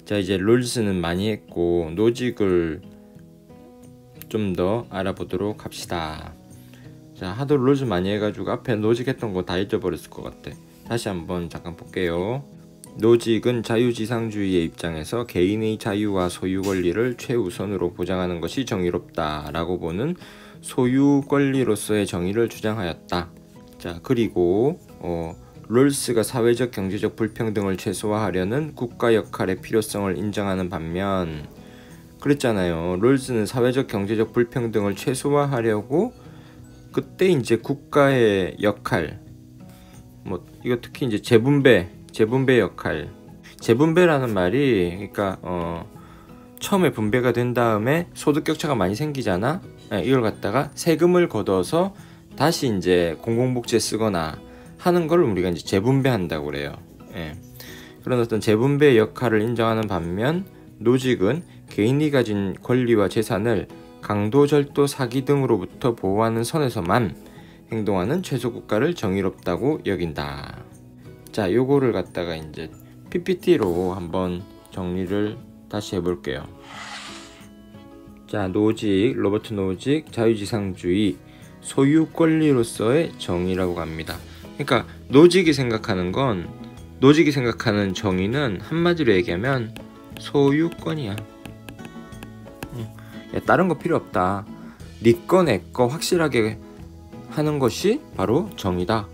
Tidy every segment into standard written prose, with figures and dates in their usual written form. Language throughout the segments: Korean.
자, 이제 롤스는 많이 했고 노직을 좀 더 알아보도록 합시다. 자, 하도 롤스 많이 해가지고 앞에 노직 했던 거 다 잊어버렸을 것 같아. 다시 한번 잠깐 볼게요. 노직은 자유지상주의의 입장에서 개인의 자유와 소유 권리를 최우선으로 보장하는 것이 정의롭다라고 보는 소유 권리로서의 정의를 주장하였다. 자, 그리고 롤스가 사회적 경제적 불평등을 최소화하려는 국가 역할의 필요성을 인정하는 반면, 그랬잖아요. 롤스는 사회적 경제적 불평등을 최소화하려고 그때 이제 국가의 역할, 뭐 이거 특히 이제 재분배 역할, 재분배라는 말이 그러니까 처음에 분배가 된 다음에 소득 격차가 많이 생기잖아. 이걸 갖다가 세금을 걷어서 다시 이제 공공복지에 쓰거나 하는 걸 우리가 이제 재분배한다고 그래요. 그런 어떤 재분배 역할을 인정하는 반면 노직은 개인이 가진 권리와 재산을 강도, 절도, 사기 등으로부터 보호하는 선에서만 행동하는 최소국가를 정의롭다고 여긴다. 자, 요거를 갖다가 이제 PPT로 한번 정리를 다시 해볼게요. 자, 노직, 로버트 노직, 자유지상주의, 소유 권리로서의 정의라고 합니다. 그러니까 노직이 생각하는 정의는 한마디로 얘기하면 소유권이야. 야, 다른 거 필요 없다. 네 거 내 거 확실하게 하는 것이 바로 정의다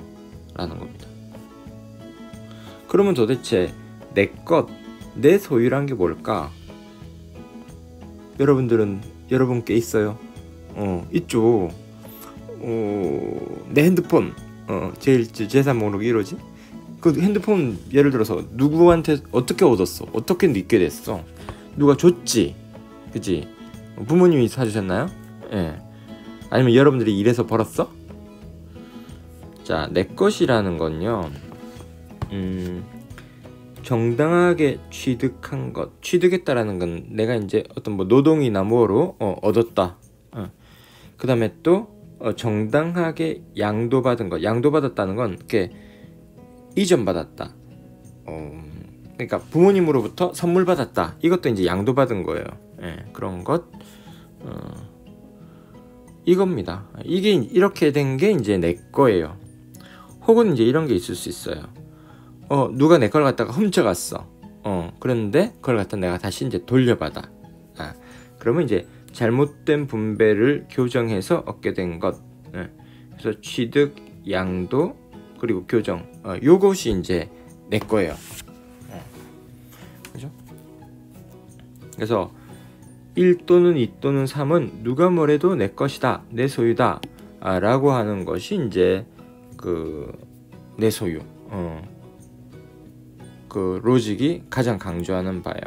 라는 겁니다. 그러면 도대체 내 것, 내 소유란 게 뭘까? 여러분께 있어요? 있죠. 내 핸드폰, 제일 재산 목록 1호지? 그 핸드폰 예를 들어서 누구한테 어떻게 얻었어? 어떻게 믿게 됐어? 누가 줬지? 그치? 부모님이 사주셨나요? 예. 아니면 여러분들이 일해서 벌었어? 자, 내 것이라는 건요, 정당하게 취득한 것, 취득했다라는 건 내가 이제 어떤 뭐 노동이나 뭐로 얻었다. 그 다음에 또 정당하게 양도받은 것, 양도받았다는 건 이렇게 이전받았다. 그러니까 부모님으로부터 선물 받았다. 이것도 이제 양도받은 거예요. 그런 것, 이겁니다. 이게 이렇게 된 게 이제 내 거예요. 혹은 이제 이런 게 있을 수 있어요. 누가 내 걸 갖다가 훔쳐갔어. 그런데 그걸 갖다 내가 다시 이제 돌려받아. 그러면 이제 잘못된 분배를 교정해서 얻게 된 것. 그래서 취득, 양도, 그리고 교정. 요것이 이제 내 거예요. 그죠? 그래서 1 또는 2 또는 3은 누가 뭐래도 내 것이다, 내 소유다 라고 하는 것이 이제 내 소유, 그 로직이 가장 강조하는 바예요.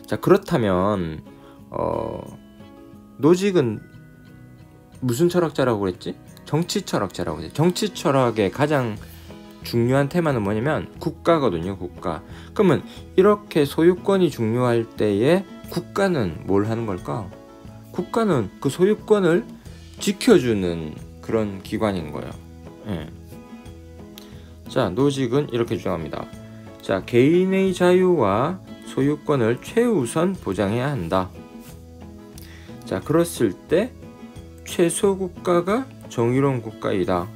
자, 그렇다면 노직은 무슨 철학자라고 그랬지? 정치 철학자라고 그랬지. 정치 철학의 가장 중요한 테마는 뭐냐면 국가거든요. 국가. 그러면 이렇게 소유권이 중요할 때에 국가는 뭘 하는 걸까? 국가는 그 소유권을 지켜주는 그런 기관인 거예요. 자, 노직은 이렇게 주장합니다. 자, 개인의 자유와 소유권을 최우선 보장해야 한다. 자, 그랬을 때 최소 국가가 정의로운 국가이다.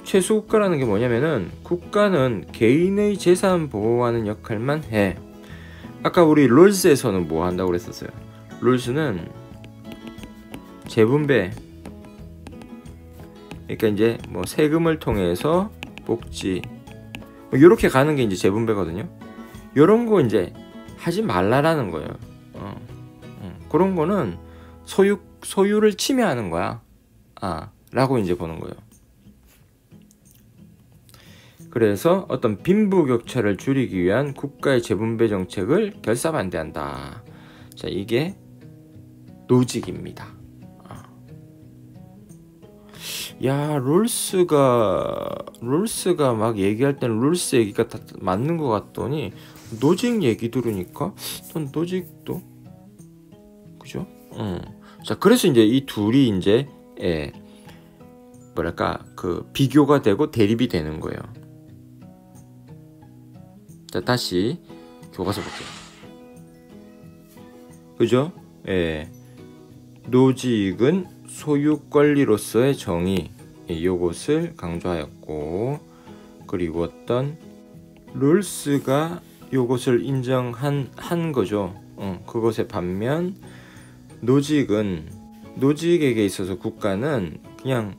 최소 국가라는 게 뭐냐면은 국가는 개인의 재산 보호하는 역할만 해. 아까 우리 롤스에서는 뭐 한다고 그랬었어요? 롤스는 재분배, 그러니까 이제 뭐 세금을 통해서 복지, 뭐 이렇게 가는 게 이제 재분배거든요. 이런 거 이제 하지 말라라는 거예요. 그런 거는 소유를 침해하는 거야. 라고 이제 보는 거예요. 그래서 어떤 빈부격차를 줄이기 위한 국가의 재분배 정책을 결사반대한다. 자, 이게 노직입니다. 야, 롤스가 막 얘기할 때는 롤스 얘기가 다 맞는 것 같더니 노직 얘기 들으니까 전 노직도 그죠? 자, 그래서 이제 이 둘이 이제 뭐랄까 비교가 되고 대립이 되는 거예요. 자, 다시 교과서 볼게요. 그죠? 예. 노직은 소유 권리로서의 정의, 요것을 강조하였고, 그리고 어떤 롤스가 요것을 인정한 거죠. 그것에 반면 노직에게 있어서 국가는 그냥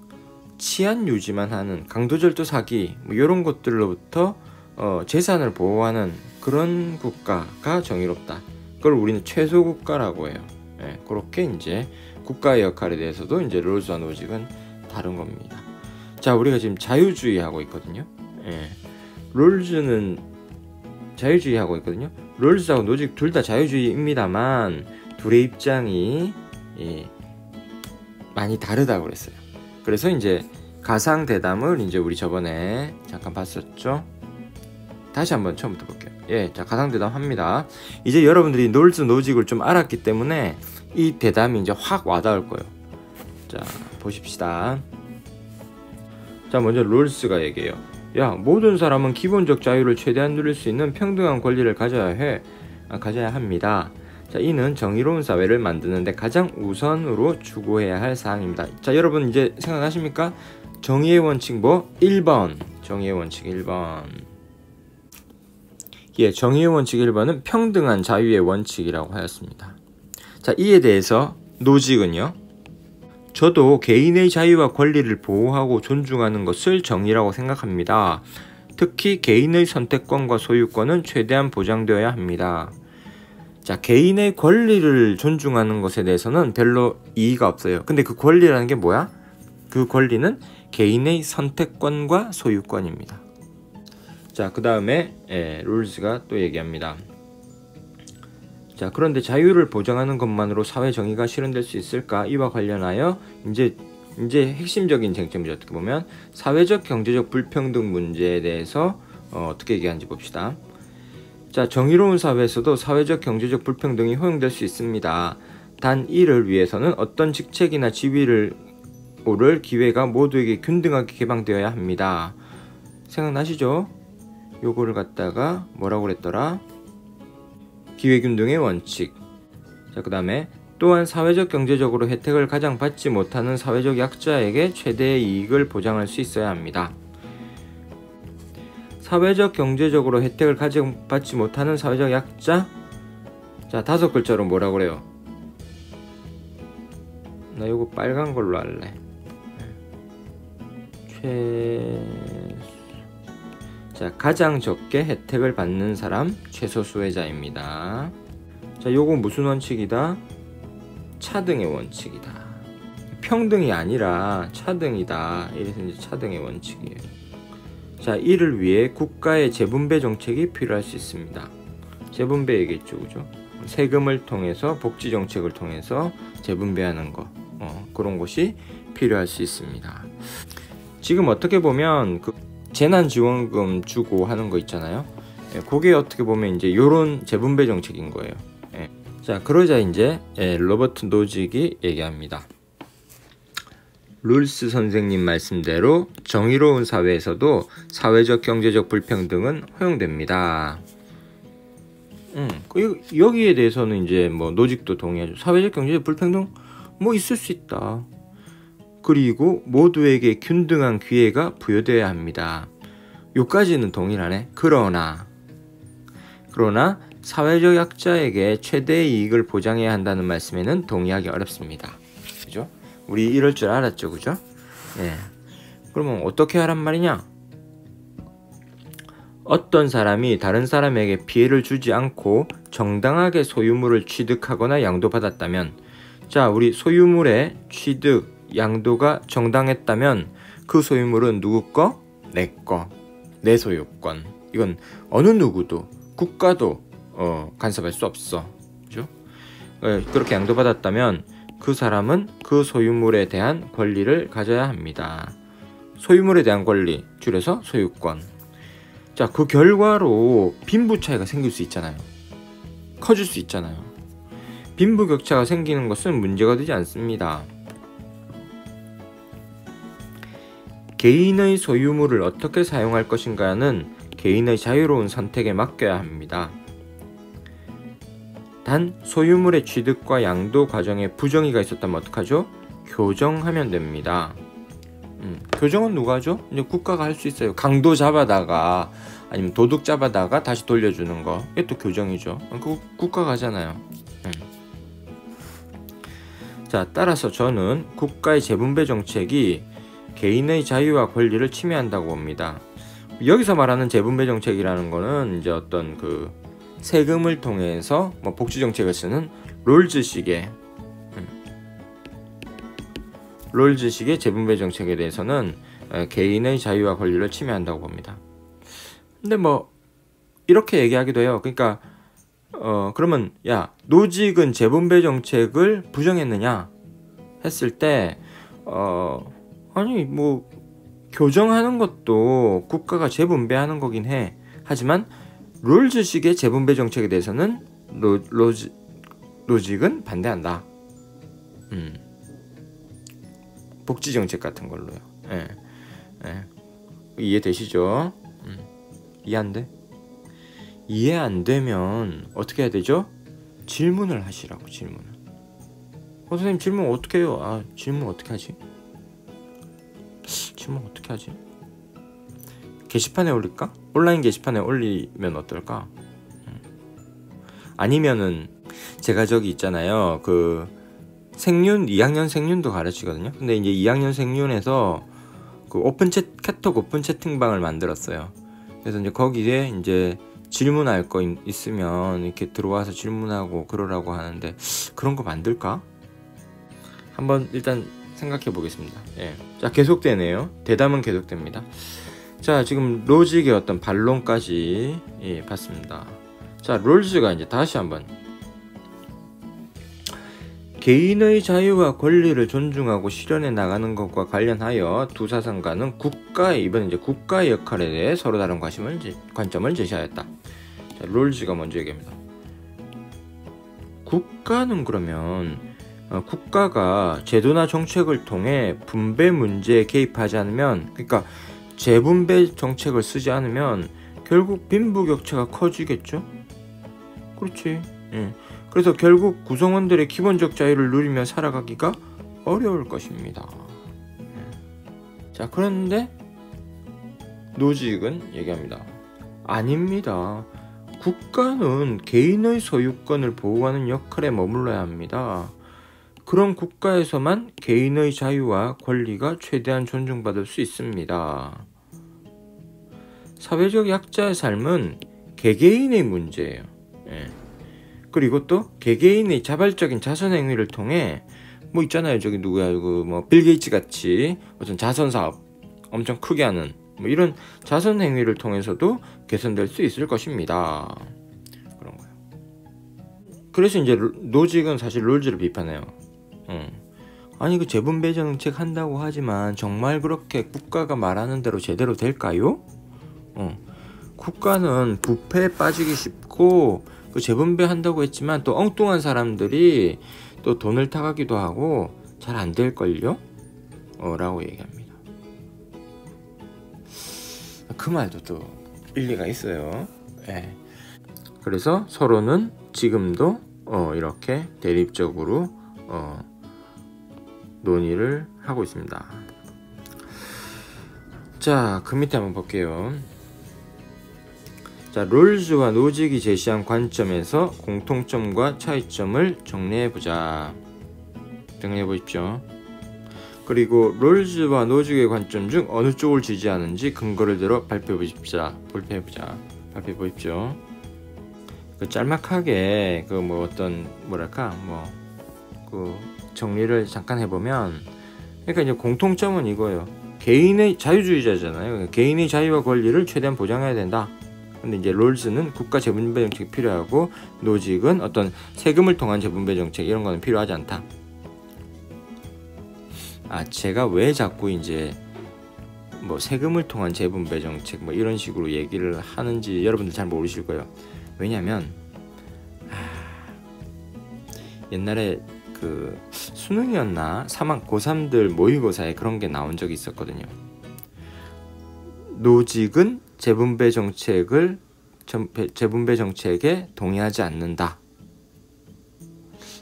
치안 유지만 하는 강도절도 사기 뭐 이런 것들로부터 재산을 보호하는 그런 국가가 정의롭다. 그걸 우리는 최소 국가라고 해요. 예, 그렇게 이제 국가의 역할에 대해서도 이제 롤스와 노직은 다른 겁니다. 자, 우리가 지금 자유주의하고 있거든요. 예, 롤즈는 자유주의하고 있거든요. 롤스하고 노직 둘 다 자유주의입니다만 둘의 입장이 많이 다르다고 그랬어요. 그래서 이제 가상 대담을 이제 우리 저번에 잠깐 봤었죠. 다시 한번 처음부터 볼게요. 예, 자, 가상 대담 합니다. 이제 여러분들이 롤스 노직을 좀 알았기 때문에 이 대담이 이제 확 와닿을 거예요. 자, 보십시다. 자, 먼저 롤스가 얘기해요. 야, 모든 사람은 기본적 자유를 최대한 누릴 수 있는 평등한 권리를 가져야 합니다. 자, 이는 정의로운 사회를 만드는데 가장 우선으로 추구해야 할 사항입니다. 자, 여러분 이제 생각하십니까? 정의의 원칙 뭐? 1번. 정의의 원칙 1번. 예, 정의의 원칙 1번은 평등한 자유의 원칙이라고 하였습니다. 자, 이에 대해서 노직은요. 저도 개인의 자유와 권리를 보호하고 존중하는 것을 정의라고 생각합니다. 특히 개인의 선택권과 소유권은 최대한 보장되어야 합니다. 자, 개인의 권리를 존중하는 것에 대해서는 별로 이의가 없어요. 근데 그 권리라는 게 뭐야? 그 권리는 개인의 선택권과 소유권입니다. 자, 그 다음에 롤스가 또 얘기합니다. 자, 그런데 자유를 보장하는 것만으로 사회 정의가 실현될 수 있을까? 이와 관련하여 이제 핵심적인 쟁점이죠. 어떻게 보면 사회적 경제적 불평등 문제에 대해서 어떻게 얘기하는지 봅시다. 자, 정의로운 사회에서도 사회적 경제적 불평등이 허용될 수 있습니다. 단 이를 위해서는 어떤 직책이나 지위를 오를 기회가 모두에게 균등하게 개방되어야 합니다. 생각나시죠? 요거를 갖다가 뭐라고 그랬더라? 기회균등의 원칙. 자, 그 다음에 또한 사회적 경제적으로 혜택을 가장 받지 못하는 사회적 약자에게 최대의 이익을 보장할 수 있어야 합니다. 사회적 경제적으로 혜택을 가장 받지 못하는 사회적 약자? 자, 5글자로 뭐라고 그래요? 나 요거 빨간 걸로 할래. 자, 가장 적게 혜택을 받는 사람 최소 수혜자입니다. 자, 요거 무슨 원칙이다? 차등의 원칙이다. 평등이 아니라 차등이다. 이래서 이제 차등의 원칙이에요. 자, 이를 위해 국가의 재분배 정책이 필요할 수 있습니다. 재분배 얘기했죠, 그죠? 세금을 통해서 복지 정책을 통해서 재분배하는 거, 그런 것이 필요할 수 있습니다. 지금 어떻게 보면 그 재난지원금 주고 하는 거 있잖아요. 그게 어떻게 보면 이제 요런 재분배 정책인 거예요. 자, 그러자 이제 로버트 노직이 얘기합니다. 룰스 선생님 말씀대로 정의로운 사회에서도 사회적 경제적 불평등은 허용됩니다. 여기에 대해서는 이제 뭐 노직도 동의하죠. 사회적 경제적 불평등 뭐 있을 수 있다. 그리고 모두에게 균등한 기회가 부여되어야 합니다. 요까지는 동일하네. 그러나 사회적 약자에게 최대의 이익을 보장해야 한다는 말씀에는 동의하기 어렵습니다. 그죠? 우리 이럴 줄 알았죠, 그죠? 예. 그러면 어떻게 하란 말이냐? 어떤 사람이 다른 사람에게 피해를 주지 않고 정당하게 소유물을 취득하거나 양도받았다면, 자, 우리 소유물의 취득, 양도가 정당했다면 그 소유물은 누구 거? 내 거. 내 소유권. 이건 어느 누구도, 국가도 간섭할 수 없어. 그죠? 그렇게 양도받았다면 그 사람은 그 소유물에 대한 권리를 가져야 합니다. 소유물에 대한 권리, 줄여서 소유권. 자, 그 결과로 빈부 차이가 생길 수 있잖아요. 커질 수 있잖아요. 빈부격차가 생기는 것은 문제가 되지 않습니다. 개인의 소유물을 어떻게 사용할 것인가는 개인의 자유로운 선택에 맡겨야 합니다. 단 소유물의 취득과 양도 과정에 부정의가 있었다면 어떡하죠? 교정하면 됩니다. 교정은 누가 하죠? 이제 국가가 할 수 있어요. 강도 잡아다가 아니면 도둑 잡아다가 다시 돌려주는 거, 이게 또 교정이죠. 그거 국가가 하잖아요. 자, 따라서 저는 국가의 재분배 정책이 개인의 자유와 권리를 침해한다고 봅니다. 여기서 말하는 재분배 정책이라는 거는 이제 어떤 그 세금을 통해서 뭐 복지 정책을 쓰는 롤즈식의 재분배 정책에 대해서는 개인의 자유와 권리를 침해한다고 봅니다. 근데 뭐 이렇게 얘기하기도 해요. 그러니까 그러면 야, 노직은 재분배 정책을 부정했느냐 했을 때 아니 뭐 교정하는 것도 국가가 재분배하는 거긴 해. 하지만 롤즈식의 재분배 정책에 대해서는 노직은 반대한다. 복지 정책 같은 걸로요. 예. 이해되시죠? 이해 안 돼? 이해 안 되면 어떻게 해야 되죠? 질문을 하시라고. 질문을. 선생님 질문 어떻게 해요? 질문 어떻게 하지? 질문 어떻게 하지? 게시판에 올릴까? 온라인 게시판에 올리면 어떨까? 아니면은 제가 저기 있잖아요. 그 생륜 2학년 생륜도 가르치거든요. 근데 이제 2학년 생륜에서 그 카톡 오픈 채팅방을 만들었어요. 그래서 이제 거기에 이제 질문할 거 있으면 이렇게 들어와서 질문하고 그러라고 하는데 그런 거 만들까? 한번 일단 생각해 보겠습니다. 예. 자, 계속되네요. 대담은 계속됩니다. 자, 지금 로직의 어떤 반론까지 봤습니다. 자, 롤즈가 이제 다시 한번 개인의 자유와 권리를 존중하고 실현해 나가는 것과 관련하여 두 사상가는 이번에 이제 국가의 역할에 대해 서로 다른 관점을 제시하였다. 자, 롤즈가 먼저 얘기합니다. 국가는 그러면 국가가 제도나 정책을 통해 분배 문제에 개입하지 않으면, 그러니까 재분배 정책을 쓰지 않으면 결국 빈부격차가 커지겠죠? 그렇지. 예. 그래서 결국 구성원들의 기본적 자유를 누리며 살아가기가 어려울 것입니다. 자, 그런데 노직은 얘기합니다. 아닙니다. 국가는 개인의 소유권을 보호하는 역할에 머물러야 합니다. 그런 국가에서만 개인의 자유와 권리가 최대한 존중받을 수 있습니다. 사회적 약자의 삶은 개개인의 문제예요. 예. 그리고 또 개개인의 자발적인 자선 행위를 통해 뭐 있잖아요. 저기 누구야, 뭐 빌 게이츠 같이 어떤 자선 사업 엄청 크게 하는 뭐 이런 자선 행위를 통해서도 개선될 수 있을 것입니다. 그런 거예요. 그래서 이제 노직은 사실 롤즈를 비판해요. 아니 그 재분배 정책 한다고 하지만 정말 그렇게 국가가 말하는 대로 제대로 될까요? 국가는 부패에 빠지기 쉽고 그 재분배 한다고 했지만 또 엉뚱한 사람들이 또 돈을 타가기도 하고 잘 안 될걸요? 라고 얘기합니다. 그 말도 또 일리가 있어요. 네. 그래서 서로는 지금도 이렇게 대립적으로 논의를 하고 있습니다. 자, 그 밑에 한번 볼게요. 자, 롤즈와 노직이 제시한 관점에서 공통점과 차이점을 정리해보자. 정리해보십시오. 그리고 롤즈와 노직의 관점 중 어느 쪽을 지지하는지 근거를 들어 발표해보십시오. 그 짤막하게 그 뭐 어떤 뭐랄까 그 정리를 잠깐 해보면, 그러니까 이제 공통점은 이거예요. 개인의 자유주의자잖아요. 개인의 자유와 권리를 최대한 보장해야 된다. 근데 이제 롤즈는 국가 재분배 정책이 필요하고 노직은 어떤 세금을 통한 재분배 정책 이런 거는 필요하지 않다. 제가 왜 자꾸 이제 뭐 세금을 통한 재분배 정책 뭐 이런 식으로 얘기를 하는지 여러분들 잘 모르실 거예요. 왜냐면 옛날에 그 수능이었나 고3들 모의고사에 그런 게 나온 적이 있었거든요. 노직은 재분배 정책에 동의하지 않는다.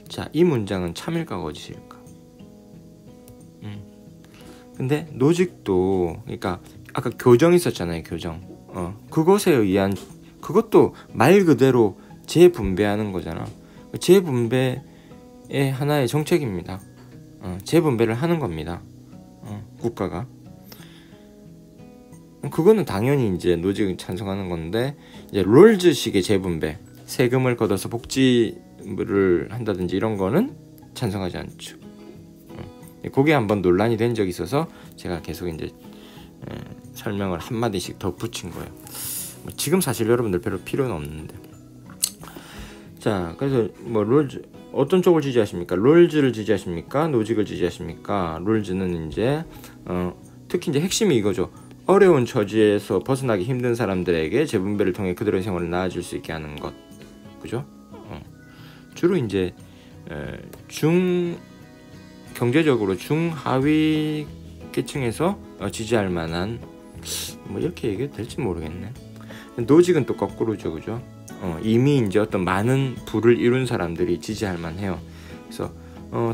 자, 이 문장은 참일까 거짓일까? 근데 노직도, 그러니까 아까 교정 있었잖아요, 교정. 그것에 의한, 그것도 말 그대로 재분배하는 거잖아. 재분배의 하나의 정책입니다. 재분배를 하는 겁니다. 국가가. 그거는 당연히 이제 노직은 찬성하는 건데, 이제 롤즈식의 재분배, 세금을 걷어서 복지를 한다든지 이런 거는 찬성하지 않죠. 그게 한번 논란이 된 적이 있어서 제가 계속 이제 설명을 한 마디씩 더 붙인 거예요. 지금 사실 여러분들 별로 필요는 없는데. 자, 그래서 뭐 롤즈 어떤 쪽을 지지하십니까? 롤즈를 지지하십니까? 노직을 지지하십니까? 롤즈는 이제 특히 이제 핵심이 이거죠. 어려운 처지에서 벗어나기 힘든 사람들에게 재분배를 통해 그들의 생활을 나아질 수 있게 하는 것, 그죠? 주로 이제 경제적으로 중하위 계층에서 지지할 만한, 뭐 이렇게 얘기해도 될지 모르겠네. 노직은 또 거꾸로죠, 그죠? 이미 이제 어떤 많은 부를 이룬 사람들이 지지할 만해요. 그래서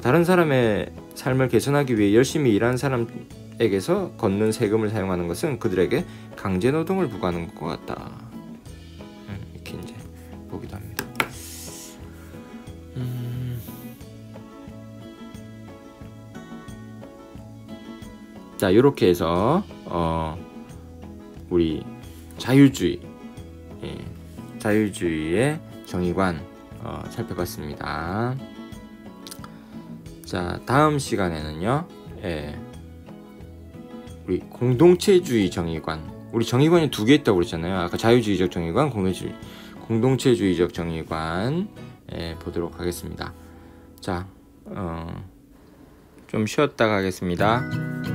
다른 사람의 삶을 개선하기 위해 열심히 일한 사람에게서 걷는 세금을 사용하는 것은 그들에게 강제 노동을 부과하는 것과 같다. 이렇게 이제 보기도 합니다. 자, 이렇게 해서 우리 자유주의의 정의관 살펴봤습니다. 자, 다음 시간에는요, 우리 공동체주의 정의관, 우리 정의관이 두 개 있다고 그랬잖아요. 아까 자유주의적 정의관, 공동체주의적 정의관 보도록 하겠습니다. 자, 좀 쉬었다 가겠습니다.